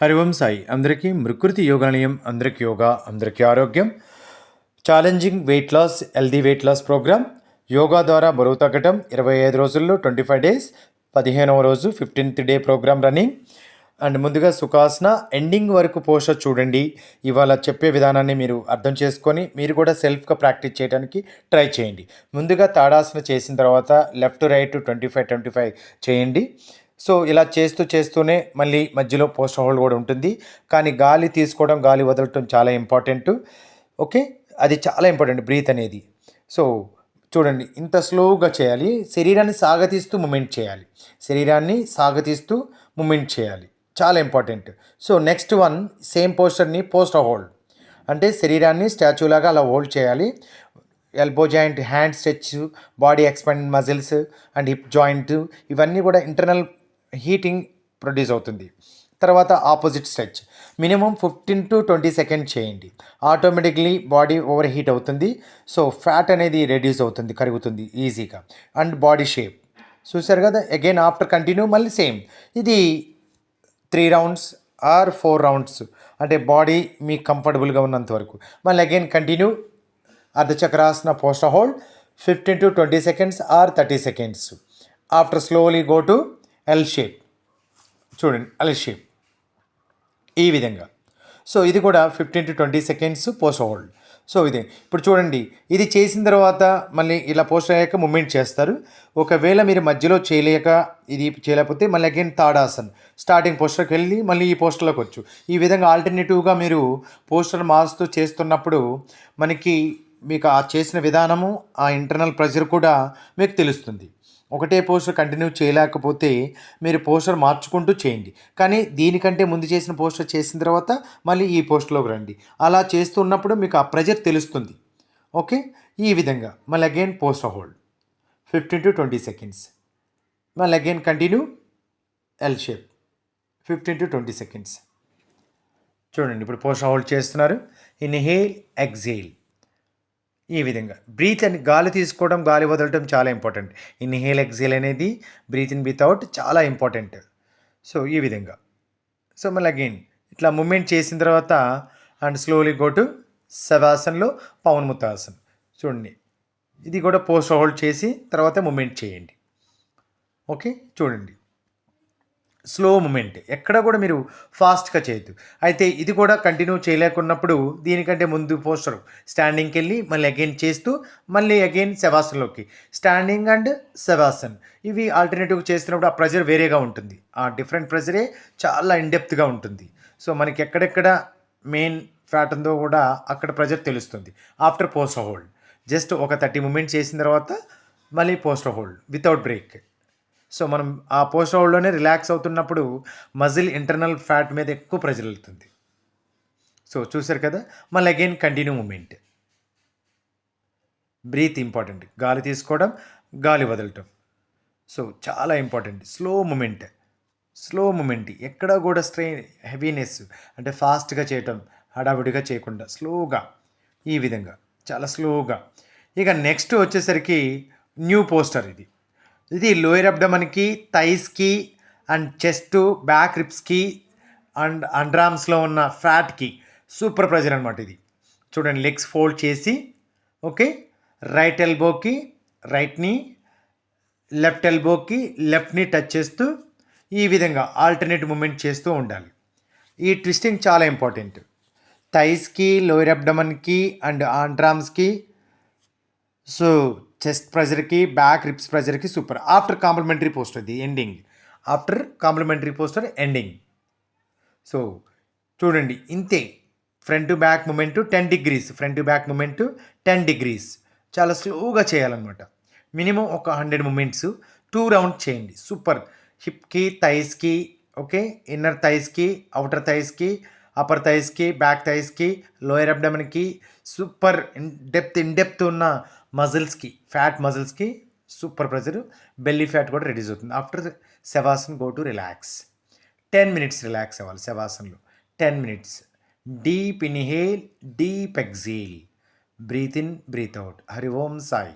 హరి ఓం సాయి అందరికీ ప్రకృతి యోగాలయం అందరికీ యోగా అందరికీ ఆరోగ్యం. Challenging weight loss healthy weight loss programme yoga ద్వారా బరువు తగ్గటం 25 రోజుల్లో 25 డేస్ 15వ రోజు 15th day programme running. And ముందుగా సుఖాసన ఎండింగ్ వరకు పోస్టర్ చూడండి. ఇవాళ చెప్పే విధానాన్ని మీరు అర్థం చేసుకొని మీరు కూడా సెల్ఫ్గా ప్రాక్టీస్ చేయడానికి ట్రై చేయండి. ముందుగా తాడాసన చేసిన తర్వాత లెఫ్ట్ రైట్ 25 చేయండి. సో ఇలా చేస్తూనే మళ్ళీ మధ్యలో పోస్ట్ హోల్డ్ కూడా ఉంటుంది. కానీ గాలి తీసుకోవడం గాలి వదలటం చాలా ఇంపార్టెంట్. ఓకే, అది చాలా ఇంపార్టెంట్ బ్రీత్ అనేది. సో చూడండి, ఇంత స్లోగా చేయాలి. శరీరాన్ని సాగతీస్తూ మూమెంట్ చేయాలి, చాలా important. So next one same పోస్టర్ని పోస్టర్ హోల్డ్ అంటే శరీరాన్ని స్టాచ్యూ లాగా అలా హోల్డ్ చేయాలి. Elbow joint, hand stretch, body expand muscles and hip joint ఇవన్నీ కూడా ఇంటర్నల్ హీటింగ్ ప్రొడ్యూస్ అవుతుంది. తర్వాత opposite stretch minimum 15 to 20 second చేయండి. ఆటోమేటిక్లీ బాడీ ఓవర్ హీట్ అవుతుంది. సో ఫ్యాట్ అనేది రెడ్యూస్ అవుతుంది, కరుగుతుంది ఈజీగా. అండ్ బాడీ షేప్ చూసారు కదా. అగైన్ ఆఫ్టర్ కంటిన్యూ మళ్ళీ సేమ్. ఇది 3 rounds ఆర్ 4 rounds అంటే బాడీ మీకు కంఫర్టబుల్గా ఉన్నంత వరకు. మళ్ళీ again continue Ardhachakrasana posture hold 15 to 20 seconds or 30 seconds. After slowly go to L shape. చూడండి, ఎల్ షేప్ ఈ విధంగా. సో ఇది కూడా 15 to 20 seconds post hold. So ఇది ఇప్పుడు చూడండి, ఇది చేసిన తర్వాత మళ్ళీ ఇలా పోస్ట్ అయ్యాక మూమెంట్ చేస్తారు. ఒకవేళ మీరు మధ్యలో ఇది చేయలేకపోతే మళ్ళీ అగైన్ తాడాసన్ స్టార్టింగ్ పోస్టర్కి వెళ్ళి మళ్ళీ ఈ పోస్టర్లోకి వచ్చు. ఈ విధంగా ఆల్టర్నేటివ్గా మీరు పోస్టర్ మారుస్తూ చేస్తున్నప్పుడు మీకు ఆ చేసిన విధానము, ఆ ఇంటర్నల్ ప్రెషర్ కూడా మీకు తెలుస్తుంది. ఒకటే పోస్టర్ కంటిన్యూ చేయలేకపోతే మీరు పోస్టర్ మార్చుకుంటూ చేయండి. కానీ దీనికంటే ముందు చేసిన పోస్టర్ చేసిన తర్వాత మళ్ళీ ఈ పోస్టర్లోకి రండి. అలా చేస్తున్నప్పుడు మీకు ఆ ప్రెజర్ తెలుస్తుంది. ఓకే, ఈ విధంగా మళ్ళీ again poster hold 15 to 20 seconds. మళ్ళీ again continue L shape 15 to 20 seconds. చూడండి, ఇప్పుడు పోస్టర్ హోల్డ్ చేస్తున్నారు. ఇన్హేల్, ఎక్సేల్ ఈ విధంగా. బ్రీత్ అని గాలి తీసుకోవడం గాలి వదలటం చాలా ఇంపార్టెంట్. ఇన్హేల్, ఎక్సేల్ అనేది బ్రీత్ ఇన్ బ్రీత్ అవుట్ చాలా ఇంపార్టెంట్. సో ఈ విధంగా. సో మళ్ళీ అగైన్ ఇట్లా మూమెంట్ చేసిన తర్వాత అండ్ స్లోలీ గో టు శవాసన్లో పవన్ముత్తాసన్. చూడండి, ఇది కూడా పోస్ట్ హోల్డ్ చేసి తర్వాత మూమెంట్ చేయండి. ఓకే, చూడండి స్లో మూమెంట్, ఎక్కడ కూడా మీరు ఫాస్ట్గా చేయొద్దు. అయితే ఇది కూడా కంటిన్యూ చేయలేకున్నప్పుడు దీనికంటే ముందు పోస్టర్ స్టాండింగ్కి వెళ్ళి మళ్ళీ అగైన్ చేస్తూ మళ్ళీ అగైన్ శవాసన్లోకి స్టాండింగ్ అండ్ శవాసన్. ఇవి ఆల్టర్నేటివ్ చేస్తున్నప్పుడు ఆ ప్రెజర్ వేరేగా ఉంటుంది. ఆ డిఫరెంట్ ప్రెజరే చాలా ఇన్డెప్త్గా ఉంటుంది. సో మనకి ఎక్కడెక్కడ మెయిన్ ఫ్యాట్ ఉందో కూడా అక్కడ ప్రెజర్ తెలుస్తుంది. ఆఫ్టర్ పోస్టర్ హోల్డ్ జస్ట్ ఒక 30 మూమెంట్స్ చేసిన తర్వాత మళ్ళీ posture hold without break. So మనం ఆ పోస్ట్ హోల్డ్లోనే రిలాక్స్ అవుతున్నప్పుడు మజిల్ ఇంటర్నల్ ఫ్యాట్ మీద ఎక్కువ ప్రెజర్ వెళ్తుంది. సో చూసారు కదా. మళ్ళీ again continue movement. Breath important, గాలి తీసుకోవడం గాలి వదలటం. సో చాలా ఇంపార్టెంట్. స్లో మూమెంట్, ఎక్కడ కూడా స్ట్రెయిన్ హెవీనెస్ అంటే ఫాస్ట్గా చేయటం, హడావుడిగా చేయకుండా స్లోగా ఈ విధంగా చాలా స్లోగా. ఇక నెక్స్ట్ వచ్చేసరికి న్యూ పోస్టర్. ఇది లోయర్ అబ్డమన్కి, థైస్కి అండ్ చెస్ట్, బ్యాక్ రిప్స్కి అండ్ అండర్ఆర్మ్స్లో ఉన్న ఫ్యాట్కి సూపర్ ప్రెజర్ అనమాట. ఇది చూడండి, లెగ్స్ ఫోల్డ్ చేసి ఓకే, రైట్ ఎల్బోకి రైట్ నీ, లెఫ్ట్ ఎల్బోకి లెఫ్ట్ నీ టచ్ చేస్తూ ఈ విధంగా ఆల్టర్నేట్ మూమెంట్ చేస్తూ ఉండాలి. ఈ ట్విస్టింగ్ చాలా ఇంపార్టెంట్. థైస్కి, లోయర్ అబ్డమన్కి అండ్ అండర్ఆర్మ్స్కి. సో చెస్ట్ ప్రెజర్కి, బ్యాక్ రిప్స్ ప్రెజర్కి సూపర్. ఆఫ్టర్ కాంప్లిమెంటరీ పోస్టర్ ఇది ఎండింగ్. సో చూడండి, ఇంతే. Front to back movement 10 degrees, front to back 10 degrees. చాలా స్లోగా చేయాలన్నమాట. మినిమం ఒక 100 మూమెంట్స్ 2 rounds చేయండి. సూపర్. హిప్కి, థైస్కి, ఓకే, ఇన్నర్ థైస్కి, అవుటర్ థైస్కి, అప్పర్ థైస్కి, బ్యాక్ థైస్కి, లోయర్ అబ్డమన్కి సూపర్ ఇన్డెప్త్ ఉన్న మజిల్స్కి, ఫ్యాట్ మజిల్స్కి సూపర్ ప్రెజర్. బెల్లీ ఫ్యాట్ కూడా రెడ్యూస్ అవుతుంది. After Shavasan go to relax. 10 minutes relax అవ్వాలి శవాసన్లో. 10 minutes. Deep inhale, deep exhale, breathe in breathe out. Hari Om Sai.